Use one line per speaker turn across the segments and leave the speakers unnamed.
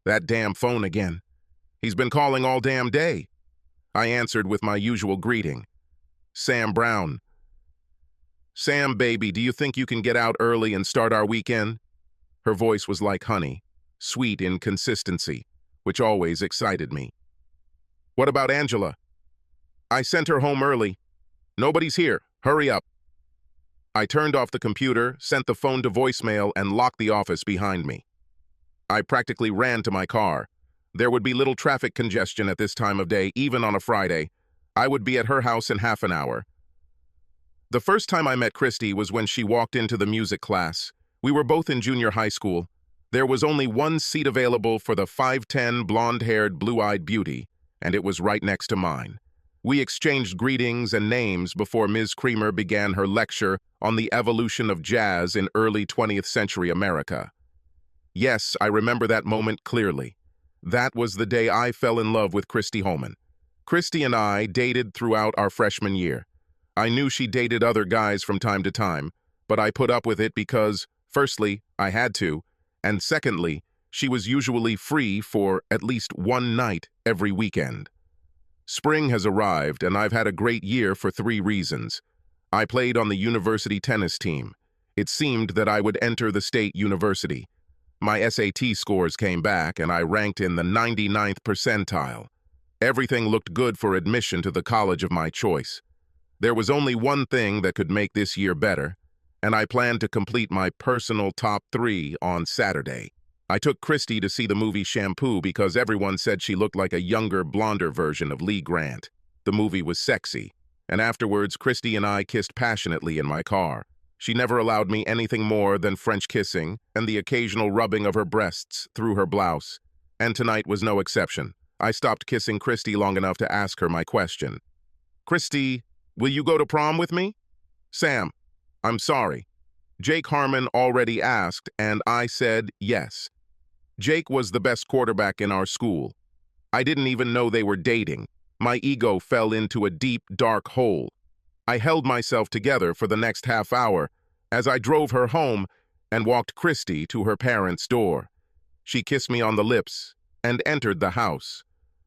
That damn phone again. He's been calling all damn day. I answered with my usual greeting. Sam Brown. Sam, baby, do you think you can get out early and start our weekend? Her voice was like honey, sweet in consistency, which always excited me. What about Angela? I sent her home early. Nobody's here. Hurry up. I turned off the computer, sent the phone to voicemail, and locked the office behind me. I practically ran to my car. There would be little traffic congestion at this time of day, even on a Friday. I would be at her house in half an hour. The first time I met Christy was when she walked into the music class. We were both in junior high school. There was only one seat available for the 5'10", blonde-haired, blue-eyed beauty, and it was right next to mine. We exchanged greetings and names before Ms. Creamer began her lecture on the evolution of jazz in early 20th century America. Yes, I remember that moment clearly. That was the day I fell in love with Christy Holman. Christy and I dated throughout our freshman year. I knew she dated other guys from time to time, but I put up with it because, firstly, I had to, and secondly, she was usually free for at least one night every weekend. Spring has arrived, and I've had a great year for 3 reasons. I played on the university tennis team. It seemed that I would enter the state university. My SAT scores came back, and I ranked in the 99th percentile. Everything looked good for admission to the college of my choice. There was only one thing that could make this year better, and I planned to complete my personal top 3 on Saturday. I took Christy to see the movie Shampoo because everyone said she looked like a younger, blonder version of Lee Grant. The movie was sexy, and afterwards Christy and I kissed passionately in my car. She never allowed me anything more than French kissing and the occasional rubbing of her breasts through her blouse, and tonight was no exception. I stopped kissing Christy long enough to ask her my question. Christy, will you go to prom with me? Sam, I'm sorry. Jake Harmon already asked, and I said yes. Jake was the best quarterback in our school. I didn't even know they were dating. My ego fell into a deep, dark hole. I held myself together for the next half hour as I drove her home and walked Christy to her parents' door. She kissed me on the lips and entered the house.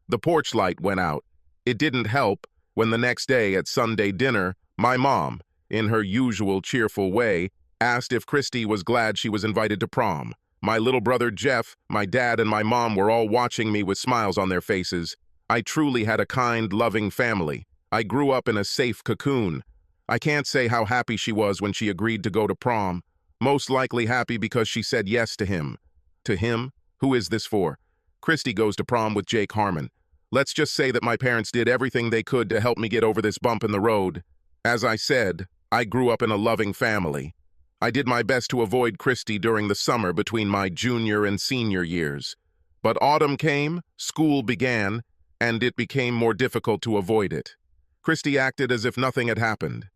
The porch light went out. It didn't help when the next day at Sunday dinner, my mom, in her usual cheerful way, asked if Christy was glad she was invited to prom. My little brother Jeff, my dad, and my mom were all watching me with smiles on their faces. I truly had a kind, loving family. I grew up in a safe cocoon. I can't say how happy she was when she agreed to go to prom. Most likely happy because she said yes to him. To him? Who is this for? Christy goes to prom with Jake Harmon. Let's just say that my parents did everything they could to help me get over this bump in the road. As I said, I grew up in a loving family. I did my best to avoid Christy during the summer between my junior and senior years. But autumn came, school began, and it became more difficult to avoid it. Christy acted as if nothing had happened.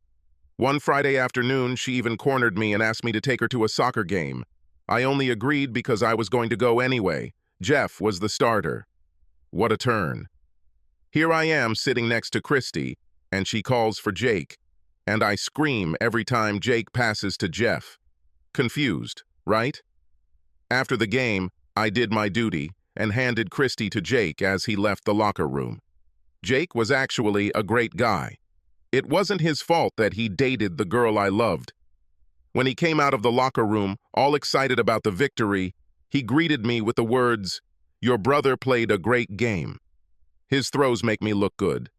One Friday afternoon, she even cornered me and asked me to take her to a soccer game. I only agreed because I was going to go anyway. Jeff was the starter. What a turn. Here I am sitting next to Christy, and she calls for Jake. And I scream every time Jake passes to Jeff. Confused, right? After the game, I did my duty and handed Christy to Jake as he left the locker room. Jake was actually a great guy. It wasn't his fault that he dated the girl I loved. When he came out of the locker room, all excited about the victory, he greeted me with the words, "Your brother played a great game." His throws make me look good.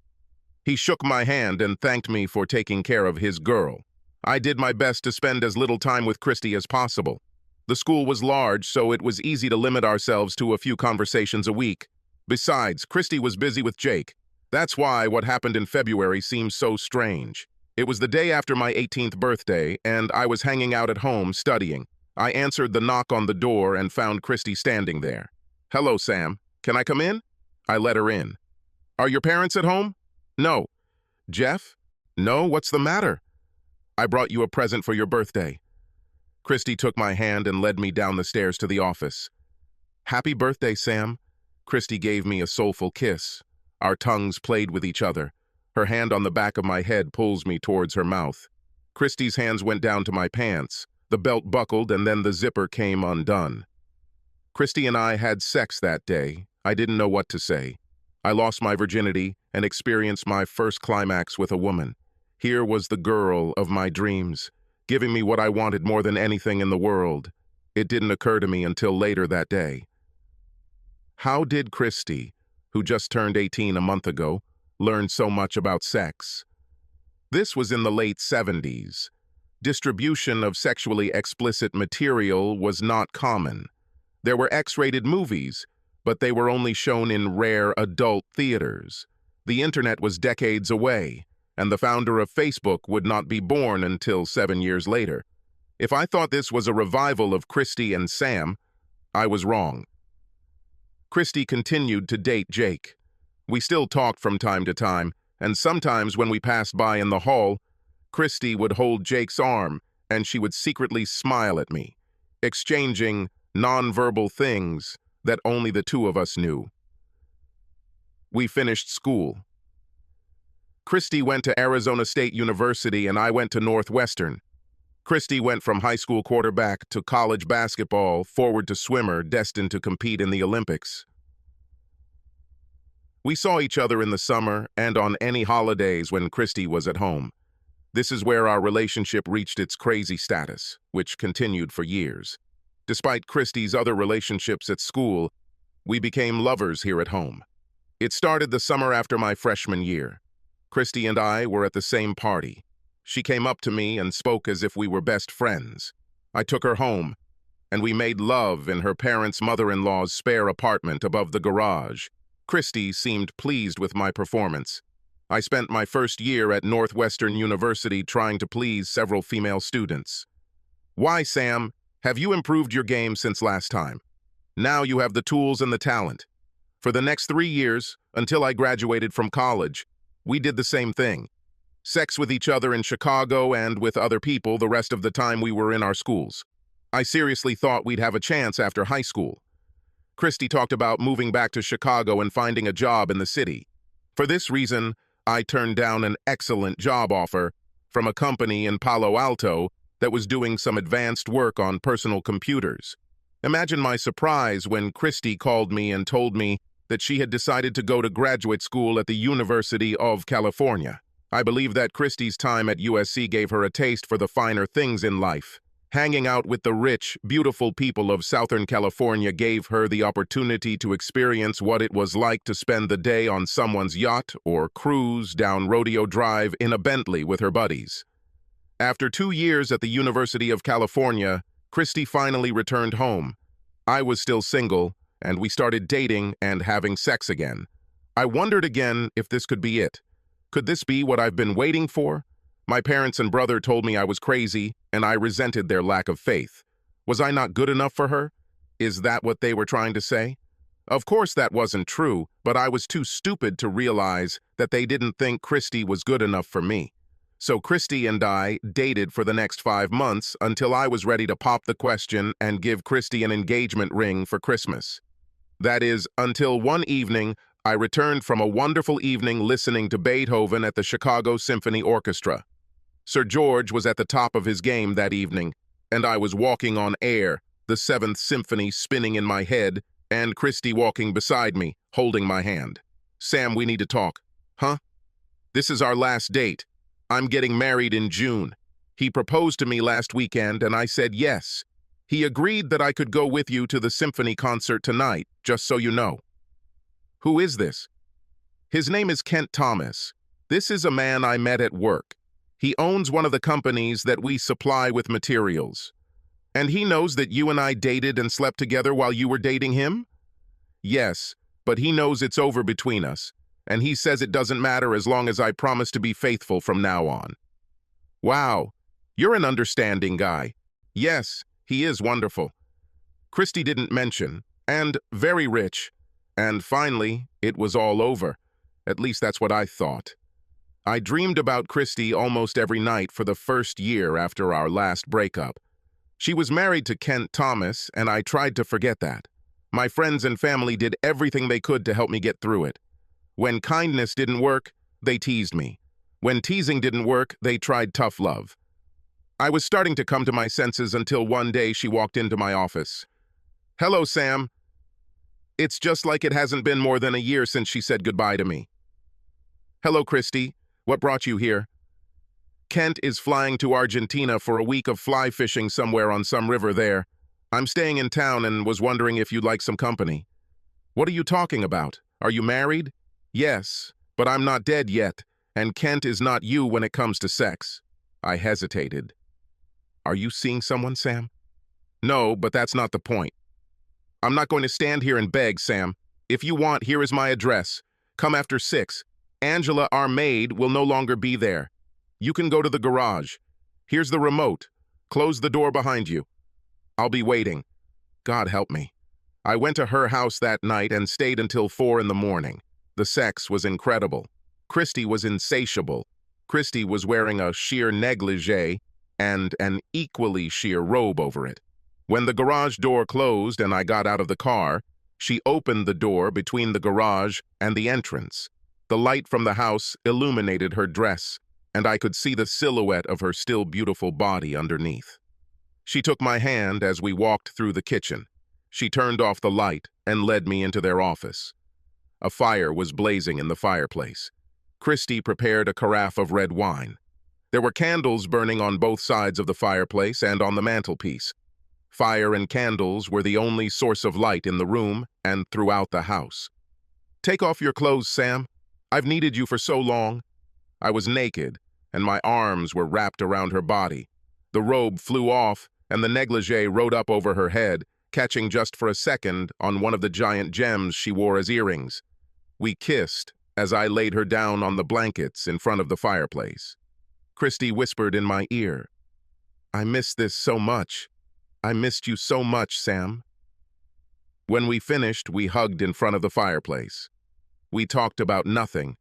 He shook my hand and thanked me for taking care of his girl. I did my best to spend as little time with Christy as possible. The school was large, so it was easy to limit ourselves to a few conversations a week. Besides, Christy was busy with Jake. That's why what happened in February seems so strange. It was the day after my 18th birthday, and I was hanging out at home studying. I answered the knock on the door and found Christy standing there. "Hello, Sam. Can I come in?" I let her in. "Are your parents at home?" "No." "Jeff?" "No, what's the matter?" "I brought you a present for your birthday." Christy took my hand and led me down the stairs to the office. "Happy birthday, Sam." Christy gave me a soulful kiss. Our tongues played with each other. Her hand on the back of my head pulls me towards her mouth. Christy's hands went down to my pants. The belt buckled and then the zipper came undone. Christy and I had sex that day. I didn't know what to say. I lost my virginity and experienced my first climax with a woman. Here was the girl of my dreams, giving me what I wanted more than anything in the world. It didn't occur to me until later that day. How did Christy, who just turned 18 a month ago, learn so much about sex? This was in the late 70s. Distribution of sexually explicit material was not common. There were X-rated movies, but they were only shown in rare adult theaters. The internet was decades away, and the founder of Facebook would not be born until 7 years later. If I thought this was a revival of Christy and Sam, I was wrong. Christy continued to date Jake. We still talked from time to time, and sometimes when we passed by in the hall, Christy would hold Jake's arm and she would secretly smile at me, exchanging nonverbal things that only the two of us knew. We finished school. Christy went to Arizona State University and I went to Northwestern. Christy went from high school quarterback to college basketball, forward to swimmer, destined to compete in the Olympics. We saw each other in the summer and on any holidays when Christy was at home. This is where our relationship reached its crazy status, which continued for years. Despite Christy's other relationships at school, we became lovers here at home. It started the summer after my freshman year. Christy and I were at the same party. She came up to me and spoke as if we were best friends. I took her home, and we made love in her parents' mother-in-law's spare apartment above the garage. Christy seemed pleased with my performance. I spent my first year at Northwestern University trying to please several female students. Why, Sam? Have you improved your game since last time? Now you have the tools and the talent. For the next 3 years, until I graduated from college, we did the same thing. Sex with each other in Chicago and with other people the rest of the time we were in our schools. I seriously thought we'd have a chance after high school. Christy talked about moving back to Chicago and finding a job in the city. For this reason, I turned down an excellent job offer from a company in Palo Alto that was doing some advanced work on personal computers. Imagine my surprise when Christy called me and told me that she had decided to go to graduate school at the University of California. I believe that Christy's time at USC gave her a taste for the finer things in life. Hanging out with the rich, beautiful people of Southern California gave her the opportunity to experience what it was like to spend the day on someone's yacht or cruise down Rodeo Drive in a Bentley with her buddies. After 2 years at the University of California, Christy finally returned home. I was still single, and we started dating and having sex again. I wondered again if this could be it. Could this be what I've been waiting for? My parents and brother told me I was crazy, and I resented their lack of faith. Was I not good enough for her? Is that what they were trying to say? Of course that wasn't true, but I was too stupid to realize that they didn't think Christy was good enough for me. So Christy and I dated for the next 5 months until I was ready to pop the question and give Christy an engagement ring for Christmas. That is, until one evening, I returned from a wonderful evening listening to Beethoven at the Chicago Symphony Orchestra. Sir George was at the top of his game that evening, and I was walking on air, the Seventh Symphony spinning in my head, and Christy walking beside me, holding my hand. Sam, we need to talk. Huh? This is our last date. I'm getting married in June. He proposed to me last weekend, and I said yes. He agreed that I could go with you to the symphony concert tonight, just so you know. Who is this? His name is Kent Thomas. This is a man I met at work. He owns one of the companies that we supply with materials. And he knows that you and I dated and slept together while you were dating him? Yes, but he knows it's over between us, and he says it doesn't matter as long as I promise to be faithful from now on. Wow, you're an understanding guy. Yes, he is wonderful. Christy didn't mention, and very rich. And finally, it was all over. At least that's what I thought. I dreamed about Christy almost every night for the first year after our last breakup. She was married to Kent Thomas, and I tried to forget that. My friends and family did everything they could to help me get through it. When kindness didn't work, they teased me. When teasing didn't work, they tried tough love. I was starting to come to my senses until one day she walked into my office. Hello, Sam. It's just like it hasn't been more than a year since she said goodbye to me. Hello, Christy. What brought you here? Kent is flying to Argentina for a week of fly fishing somewhere on some river there. I'm staying in town and was wondering if you'd like some company. What are you talking about? Are you married? Yes, but I'm not dead yet, and Kent is not you when it comes to sex. I hesitated. Are you seeing someone, Sam? No, but that's not the point. I'm not going to stand here and beg, Sam. If you want, here is my address. Come after 6. Angela, our maid, will no longer be there. You can go to the garage. Here's the remote. Close the door behind you. I'll be waiting. God help me. I went to her house that night and stayed until 4 in the morning. The sex was incredible. Christy was insatiable. Christy was wearing a sheer negligee and an equally sheer robe over it. When the garage door closed and I got out of the car, she opened the door between the garage and the entrance. The light from the house illuminated her dress, and I could see the silhouette of her still beautiful body underneath. She took my hand as we walked through the kitchen. She turned off the light and led me into their office. A fire was blazing in the fireplace. Christy prepared a carafe of red wine. There were candles burning on both sides of the fireplace and on the mantelpiece. Fire and candles were the only source of light in the room and throughout the house. Take off your clothes, Sam. I've needed you for so long. I was naked, and my arms were wrapped around her body. The robe flew off, and the negligee rode up over her head, catching just for a second on one of the giant gems she wore as earrings. We kissed as I laid her down on the blankets in front of the fireplace. Christy whispered in my ear, "I miss this so much. I missed you so much, Sam." When we finished, we hugged in front of the fireplace. We talked about nothing.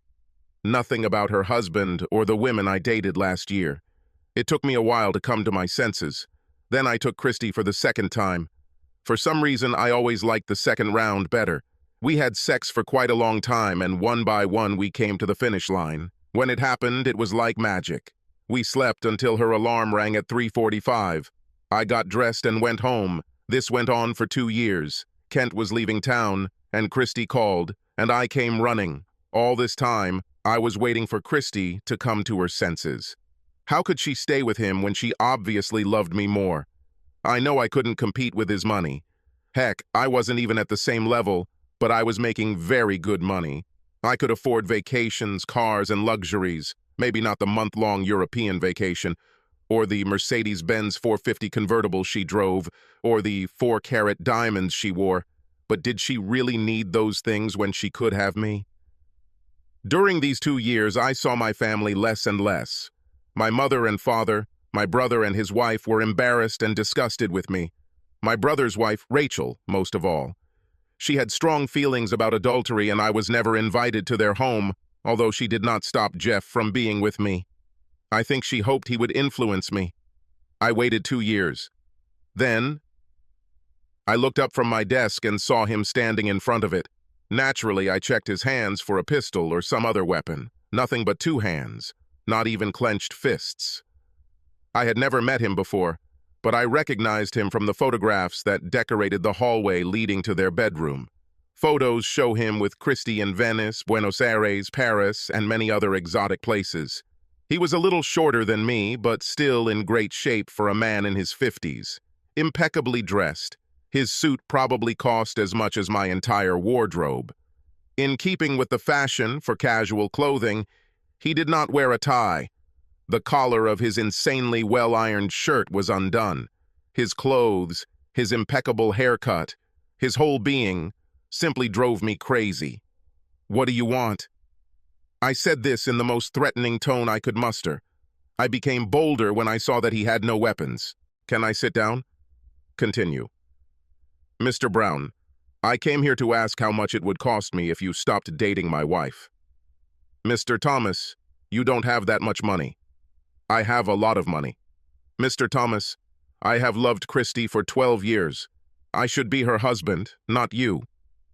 Nothing about her husband or the women I dated last year. It took me a while to come to my senses. Then I took Christy for the second time. For some reason, I always liked the second round better. We had sex for quite a long time, and one by one we came to the finish line. When it happened, it was like magic. We slept until her alarm rang at 3:45. I got dressed and went home. This went on for 2 years. Kent was leaving town, and Christy called, and I came running. All this time, I was waiting for Christy to come to her senses. How could she stay with him when she obviously loved me more? I know I couldn't compete with his money. Heck, I wasn't even at the same level, but I was making very good money. I could afford vacations, cars, and luxuries. Maybe not the month-long European vacation, or the Mercedes-Benz 450 convertible she drove, or the 4-carat diamonds she wore. But did she really need those things when she could have me? During these 2 years, I saw my family less and less. My mother and father, my brother and his wife were embarrassed and disgusted with me. My brother's wife, Rachel, most of all. She had strong feelings about adultery, and I was never invited to their home, although she did not stop Jeff from being with me. I think she hoped he would influence me. I waited 2 years. Then, I looked up from my desk and saw him standing in front of it. Naturally, I checked his hands for a pistol or some other weapon. Nothing but 2 hands, not even clenched fists. I had never met him before, but I recognized him from the photographs that decorated the hallway leading to their bedroom. Photos show him with Christy in Venice, Buenos Aires, Paris, and many other exotic places. He was a little shorter than me, but still in great shape for a man in his 50s. Impeccably dressed. His suit probably cost as much as my entire wardrobe. In keeping with the fashion for casual clothing, he did not wear a tie. The collar of his insanely well-ironed shirt was undone. His clothes, his impeccable haircut, his whole being simply drove me crazy. "What do you want?" I said this in the most threatening tone I could muster. I became bolder when I saw that he had no weapons. "Can I sit down?" Continue. "Mr. Brown, I came here to ask how much it would cost me if you stopped dating my wife." "Mr. Thomas, you don't have that much money." "I have a lot of money." "Mr. Thomas, I have loved Christy for 12 years. I should be her husband, not you.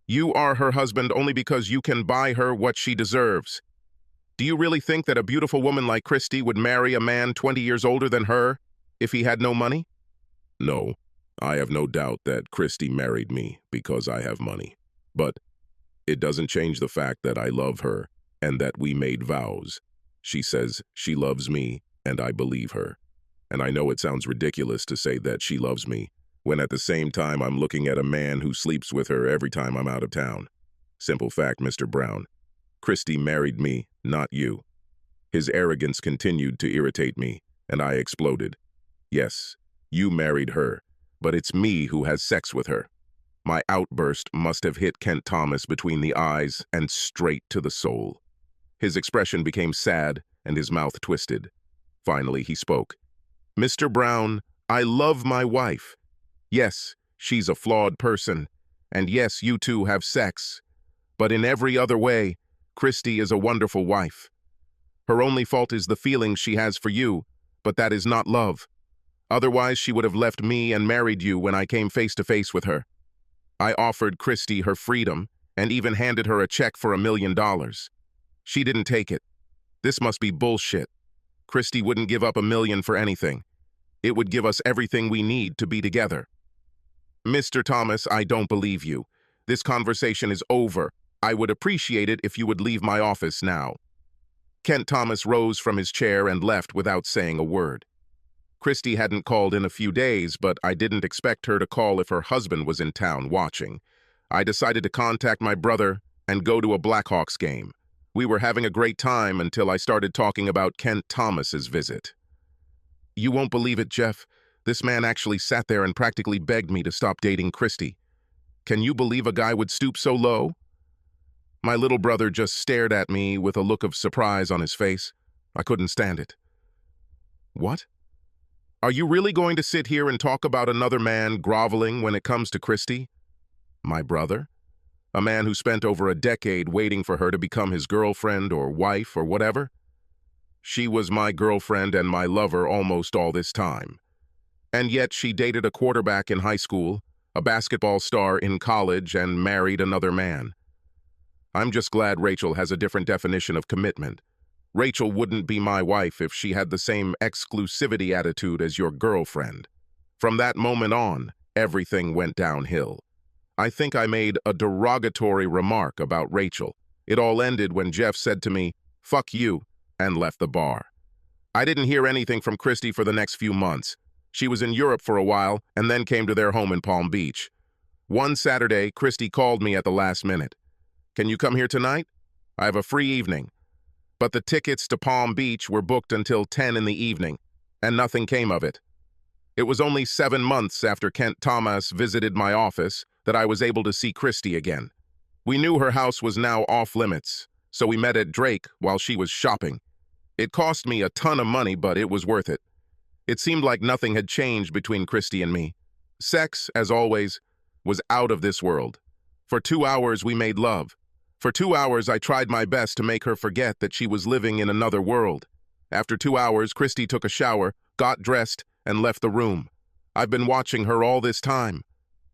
You are her husband only because you can buy her what she deserves. Do you really think that a beautiful woman like Christy would marry a man 20 years older than her if he had no money?" "No." I have no doubt that Christy married me because I have money. But it doesn't change the fact that I love her and that we made vows. She says she loves me, and I believe her. And I know it sounds ridiculous to say that she loves me, when at the same time I'm looking at a man who sleeps with her every time I'm out of town. Simple fact, Mr. Brown. Christy married me, not you. His arrogance continued to irritate me, and I exploded. Yes, you married her, but it's me who has sex with her. My outburst must have hit Kent Thomas between the eyes and straight to the soul. His expression became sad and his mouth twisted. Finally, he spoke. Mr. Brown, I love my wife. Yes, she's a flawed person, and yes, you two have sex. But in every other way, Christy is a wonderful wife. Her only fault is the feelings she has for you, but that is not love. Otherwise, she would have left me and married you when I came face to face with her. I offered Christy her freedom and even handed her a check for $1 million. She didn't take it. This must be bullshit. Christy wouldn't give up $1 million for anything. It would give us everything we need to be together. Mr. Thomas, I don't believe you. This conversation is over. I would appreciate it if you would leave my office now. Kent Thomas rose from his chair and left without saying a word. Christy hadn't called in a few days, but I didn't expect her to call if her husband was in town watching. I decided to contact my brother and go to a Blackhawks game. We were having a great time until I started talking about Kent Thomas's visit. You won't believe it, Jeff. This man actually sat there and practically begged me to stop dating Christy. Can you believe a guy would stoop so low? My little brother just stared at me with a look of surprise on his face. I couldn't stand it. What? Are you really going to sit here and talk about another man groveling when it comes to Christy? My brother? A man who spent over a decade waiting for her to become his girlfriend or wife or whatever? She was my girlfriend and my lover almost all this time. And yet she dated a quarterback in high school, a basketball star in college, and married another man. I'm just glad Rachel has a different definition of commitment. Rachel wouldn't be my wife if she had the same exclusivity attitude as your girlfriend. From that moment on, everything went downhill. I think I made a derogatory remark about Rachel. It all ended when Jeff said to me, "Fuck you," and left the bar. I didn't hear anything from Christy for the next few months. She was in Europe for a while and then came to their home in Palm Beach. One Saturday, Christy called me at the last minute. Can you come here tonight? I have a free evening. But the tickets to Palm Beach were booked until 10 in the evening, and nothing came of it. It was only 7 months after Kent Thomas visited my office that I was able to see Christy again. We knew her house was now off limits, so we met at Drake while she was shopping. It cost me a ton of money, but it was worth it. It seemed like nothing had changed between Christy and me. Sex, as always, was out of this world. For 2 hours, we made love. For 2 hours, I tried my best to make her forget that she was living in another world. After 2 hours, Christy took a shower, got dressed, and left the room. I've been watching her all this time.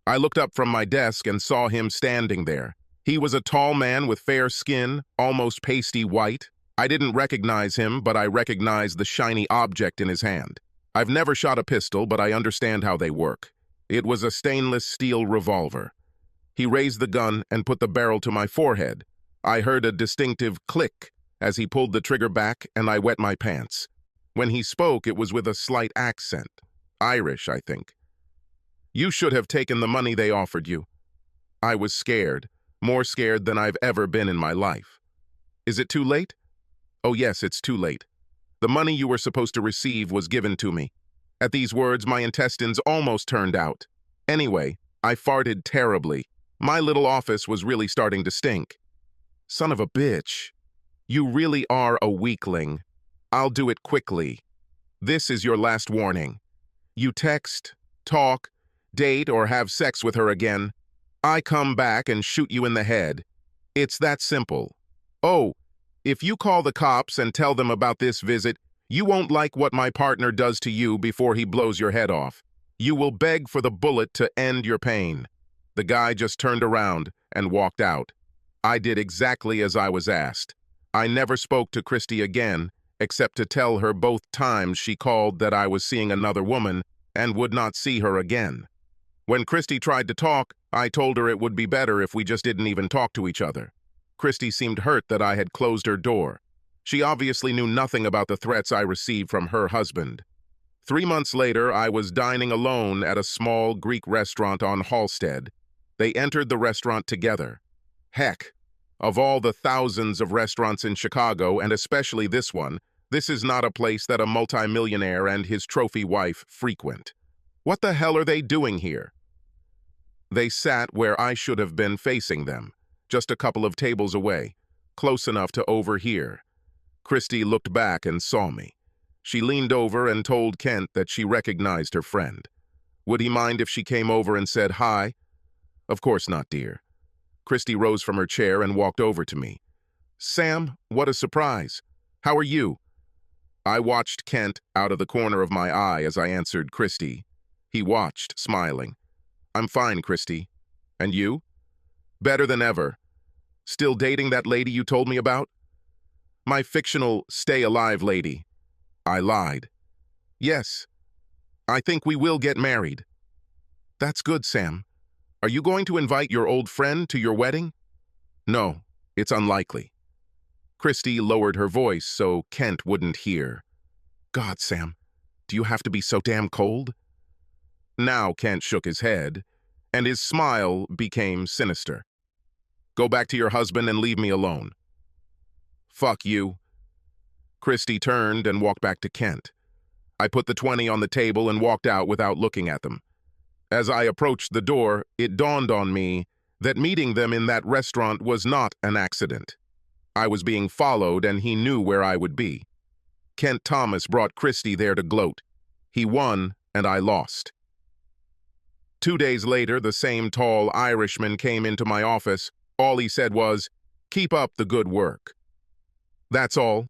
I looked up from my desk and saw him standing there. He was a tall man with fair skin, almost pasty white. I didn't recognize him, but I recognized the shiny object in his hand. I've never shot a pistol, but I understand how they work. It was a stainless steel revolver. He raised the gun and put the barrel to my forehead. I heard a distinctive click as he pulled the trigger back, and I wet my pants. When he spoke, it was with a slight accent. Irish, I think. You should have taken the money they offered you. I was scared, more scared than I've ever been in my life. Is it too late? Oh yes, it's too late. The money you were supposed to receive was given to me. At these words, my intestines almost turned out. Anyway, I farted terribly. My little office was really starting to stink. Son of a bitch. You really are a weakling. I'll do it quickly. This is your last warning. You text, talk, date, or have sex with her again, I come back and shoot you in the head. It's that simple. Oh, if you call the cops and tell them about this visit, you won't like what my partner does to you before he blows your head off. You will beg for the bullet to end your pain. The guy just turned around and walked out. I did exactly as I was asked. I never spoke to Christy again, except to tell her both times she called that I was seeing another woman and would not see her again. When Christy tried to talk, I told her it would be better if we just didn't even talk to each other. Christy seemed hurt that I had closed her door. She obviously knew nothing about the threats I received from her husband. 3 months later, I was dining alone at a small Greek restaurant on Halsted. They entered the restaurant together. Heck, of all the thousands of restaurants in Chicago, and especially this one, this is not a place that a multimillionaire and his trophy wife frequent. What the hell are they doing here? They sat where I should have been facing them, just a couple of tables away, close enough to overhear. Christy looked back and saw me. She leaned over and told Kent that she recognized her friend. Would he mind if she came over and said hi? Of course not, dear. Christy rose from her chair and walked over to me. Sam, what a surprise. How are you? I watched Kent out of the corner of my eye as I answered Christy. He watched, smiling. I'm fine, Christy. And you? Better than ever. Still dating that lady you told me about? My fictional stay-alive lady. I lied. Yes. I think we will get married. That's good, Sam. Are you going to invite your old friend to your wedding? No, it's unlikely. Christy lowered her voice so Kent wouldn't hear. God, Sam, do you have to be so damn cold? Now Kent shook his head, and his smile became sinister. Go back to your husband and leave me alone. Fuck you. Christy turned and walked back to Kent. I put the 20 on the table and walked out without looking at them. As I approached the door, it dawned on me that meeting them in that restaurant was not an accident. I was being followed and he knew where I would be. Kent Thomas brought Christy there to gloat. He won and I lost. 2 days later, the same tall Irishman came into my office. All he said was, "Keep up the good work." That's all.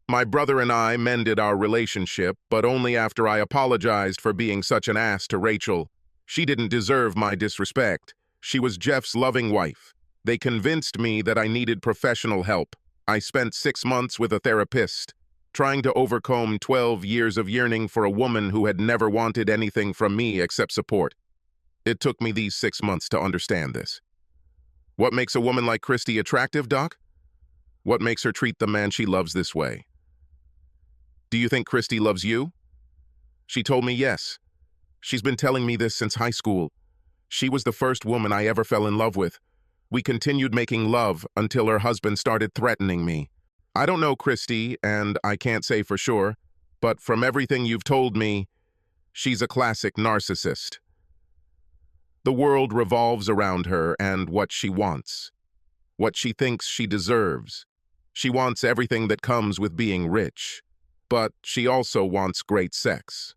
My brother and I mended our relationship, but only after I apologized for being such an ass to Rachel. She didn't deserve my disrespect. She was Jeff's loving wife. They convinced me that I needed professional help. I spent 6 months with a therapist, trying to overcome 12 years of yearning for a woman who had never wanted anything from me except support. It took me these 6 months to understand this. What makes a woman like Christy attractive, Doc? What makes her treat the man she loves this way? Do you think Christy loves you? She told me yes. She's been telling me this since high school. She was the first woman I ever fell in love with. We continued making love until her husband started threatening me. I don't know Christy, and I can't say for sure, but from everything you've told me, she's a classic narcissist. The world revolves around her and what she wants, what she thinks she deserves. She wants everything that comes with being rich, but she also wants great sex.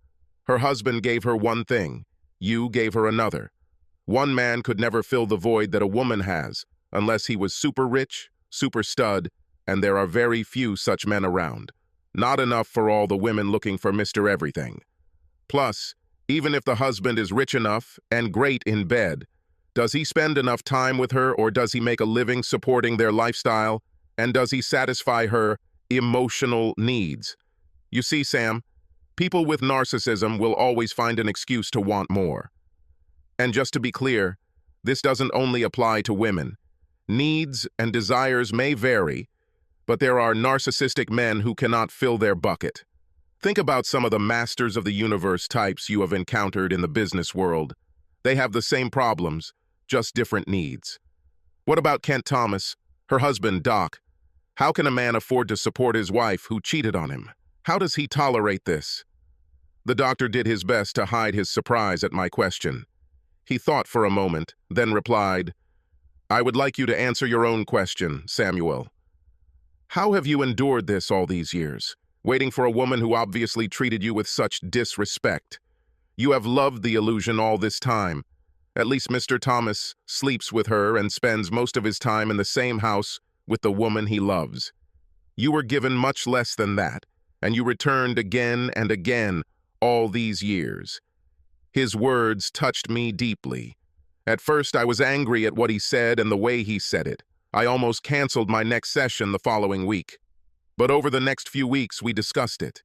Her husband gave her one thing, you gave her another. One man could never fill the void that a woman has, unless he was super rich, super stud, and there are very few such men around. Not enough for all the women looking for Mr. Everything. Plus, even if the husband is rich enough and great in bed, does he spend enough time with her or does he make a living supporting their lifestyle? And does he satisfy her emotional needs? You see, Sam, people with narcissism will always find an excuse to want more. And just to be clear, this doesn't only apply to women. Needs and desires may vary, but there are narcissistic men who cannot fill their bucket. Think about some of the masters of the universe types you have encountered in the business world. They have the same problems, just different needs. What about Kent Thomas, her husband, Doc? How can a man afford to support his wife who cheated on him? How does he tolerate this? The doctor did his best to hide his surprise at my question. He thought for a moment, then replied, I would like you to answer your own question, Samuel. How have you endured this all these years, waiting for a woman who obviously treated you with such disrespect? You have loved the illusion all this time. At least Mr. Thomas sleeps with her and spends most of his time in the same house with the woman he loves. You were given much less than that, and you returned again and again all these years. His words touched me deeply. At first, I was angry at what he said and the way he said it. I almost canceled my next session the following week. But over the next few weeks, we discussed it.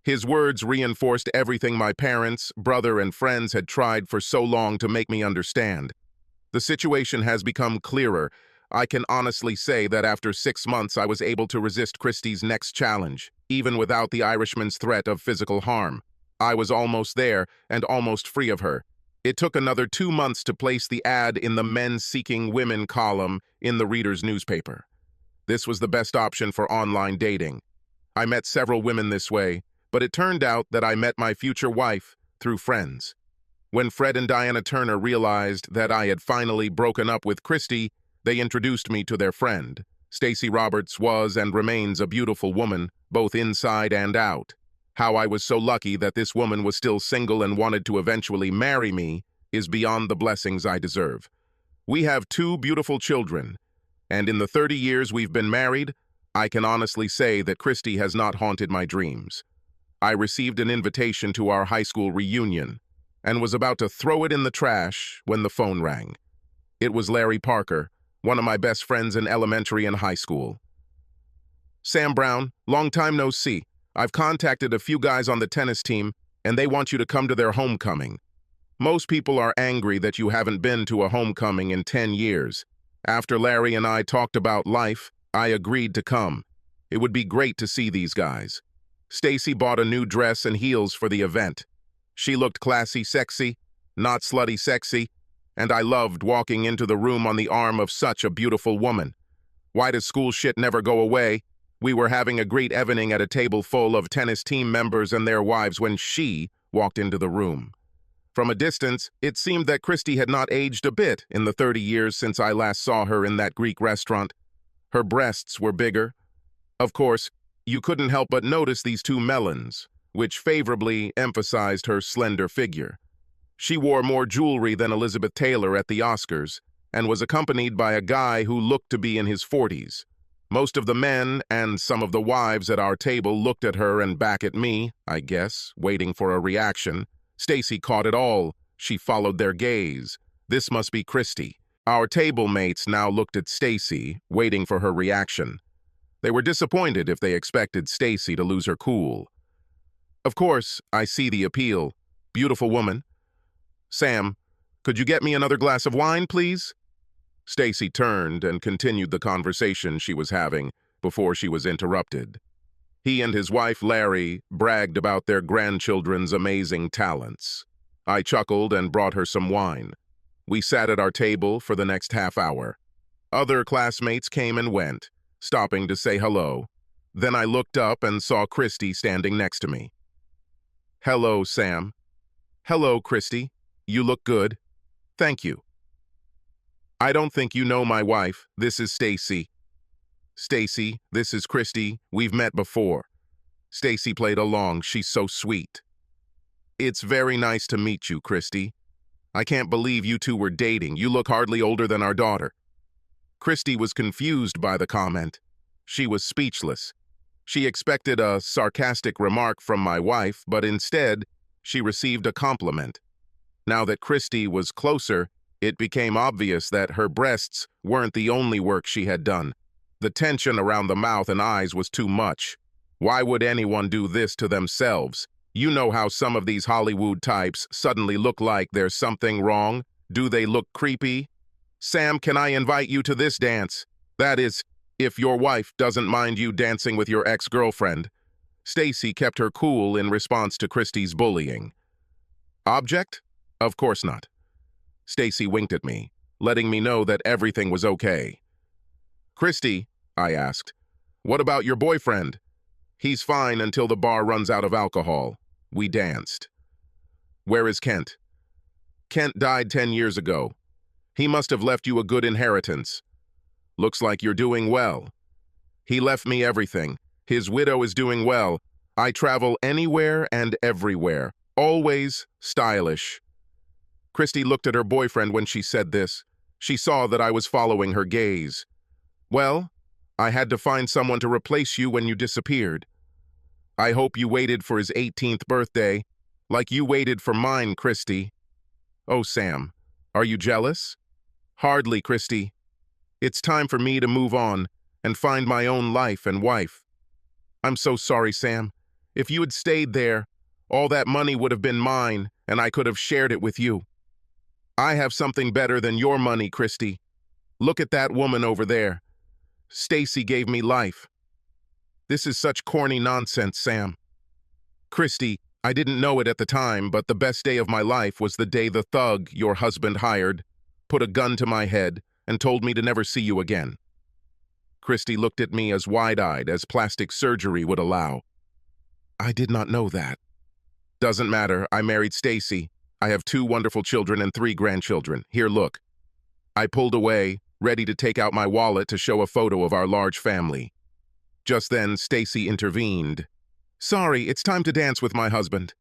His words reinforced everything my parents, brother, and friends had tried for so long to make me understand. The situation has become clearer. I can honestly say that after 6 months I was able to resist Christie's next challenge, even without the Irishman's threat of physical harm. I was almost there and almost free of her. It took another 2 months to place the ad in the Men Seeking Women column in the Reader's newspaper. This was the best option for online dating. I met several women this way, but it turned out that I met my future wife through friends. When Fred and Diana Turner realized that I had finally broken up with Christie, they introduced me to their friend. Stacey Roberts was and remains a beautiful woman, both inside and out. How I was so lucky that this woman was still single and wanted to eventually marry me is beyond the blessings I deserve. We have 2 beautiful children, and in the 30 years we've been married, I can honestly say that Christie has not haunted my dreams. I received an invitation to our high school reunion and was about to throw it in the trash when the phone rang. It was Larry Parker, one of my best friends in elementary and high school. "Sam Brown, long time no see. I've contacted a few guys on the tennis team, and they want you to come to their homecoming. Most people are angry that you haven't been to a homecoming in 10 years. After Larry and I talked about life, I agreed to come. It would be great to see these guys." Stacey bought a new dress and heels for the event. She looked classy sexy, not slutty sexy, and I loved walking into the room on the arm of such a beautiful woman. Why does school shit never go away? We were having a great evening at a table full of tennis team members and their wives when she walked into the room. From a distance, it seemed that Christie had not aged a bit in the 30 years since I last saw her in that Greek restaurant. Her breasts were bigger. Of course, you couldn't help but notice these 2 melons, which favorably emphasized her slender figure. She wore more jewelry than Elizabeth Taylor at the Oscars and was accompanied by a guy who looked to be in his 40s. Most of the men and some of the wives at our table looked at her and back at me, I guess, waiting for a reaction. Stacey caught it all. She followed their gaze. This must be Christie. Our table mates now looked at Stacey, waiting for her reaction. They were disappointed if they expected Stacey to lose her cool. Of course, I see the appeal. Beautiful woman. "Sam, could you get me another glass of wine, please?" Stacey turned and continued the conversation she was having before she was interrupted. He and his wife, Larry, bragged about their grandchildren's amazing talents. I chuckled and brought her some wine. We sat at our table for the next half hour. Other classmates came and went, stopping to say hello. Then I looked up and saw Christie standing next to me. "Hello, Sam." "Hello, Christie. You look good." "Thank you." "I don't think you know my wife. This is Stacey." "Stacey, this is Christie. We've met before." Stacey played along. "She's so sweet." "It's very nice to meet you, Christie. I can't believe you 2 were dating. You look hardly older than our daughter." Christie was confused by the comment. She was speechless. She expected a sarcastic remark from my wife, but instead, she received a compliment. Now that Christie was closer, it became obvious that her breasts weren't the only work she had done. The tension around the mouth and eyes was too much. Why would anyone do this to themselves? You know how some of these Hollywood types suddenly look like there's something wrong? Do they look creepy? "Sam, can I invite you to this dance? That is, if your wife doesn't mind you dancing with your ex-girlfriend." Stacey kept her cool in response to Christie's bullying. "Object? Of course not." Stacey winked at me, letting me know that everything was okay. "Christie," I asked, "what about your boyfriend?" "He's fine until the bar runs out of alcohol." We danced. "Where is Kent?" "Kent died 10 years ago. He must have left you a good inheritance." "Looks like you're doing well." "He left me everything. His widow is doing well. I travel anywhere and everywhere. Always stylish." Christie looked at her boyfriend when she said this. She saw that I was following her gaze. "Well, I had to find someone to replace you when you disappeared. I hope you waited for his 18th birthday, like you waited for mine, Christie." "Oh, Sam, are you jealous?" "Hardly, Christie. It's time for me to move on and find my own life and wife." "I'm so sorry, Sam. If you had stayed there, all that money would have been mine, and I could have shared it with you. I have something better than your money, Christy. Look at that woman over there. Stacy gave me life. This is such corny nonsense, Sam. Christy, I didn't know it at the time, but the best day of my life was the day the thug your husband hired put a gun to my head and told me to never see you again. Christy looked at me as wide-eyed as plastic surgery would allow. I did not know that. Doesn't matter, I married Stacy. I have 2 wonderful children and 3 grandchildren. Here, look. I pulled away, ready to take out my wallet to show a photo of our large family. Just then, Stacy intervened. Sorry, it's time to dance with my husband.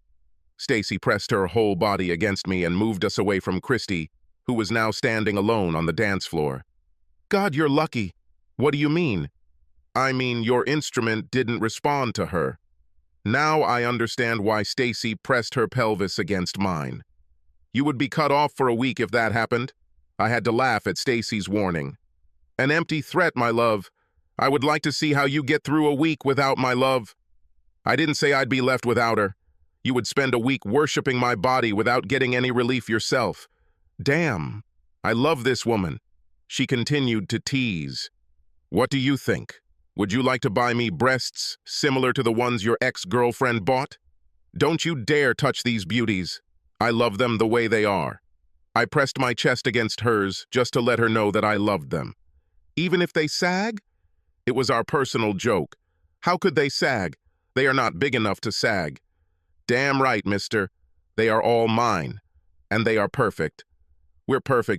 Stacy pressed her whole body against me and moved us away from Christy, who was now standing alone on the dance floor. God, you're lucky. What do you mean? I mean, your instrument didn't respond to her. Now I understand why Stacy pressed her pelvis against mine. You would be cut off for a week if that happened. I had to laugh at Stacy's warning. An empty threat, my love. I would like to see how you get through a week without my love. I didn't say I'd be left without her. You would spend a week worshiping my body without getting any relief yourself. Damn, I love this woman. She continued to tease. What do you think? Would you like to buy me breasts similar to the ones your ex-girlfriend bought? Don't you dare touch these beauties. I love them the way they are. I pressed my chest against hers just to let her know that I loved them. Even if they sag? It was our personal joke. How could they sag? They are not big enough to sag. Damn right, mister. They are all mine. And they are perfect. We're perfect.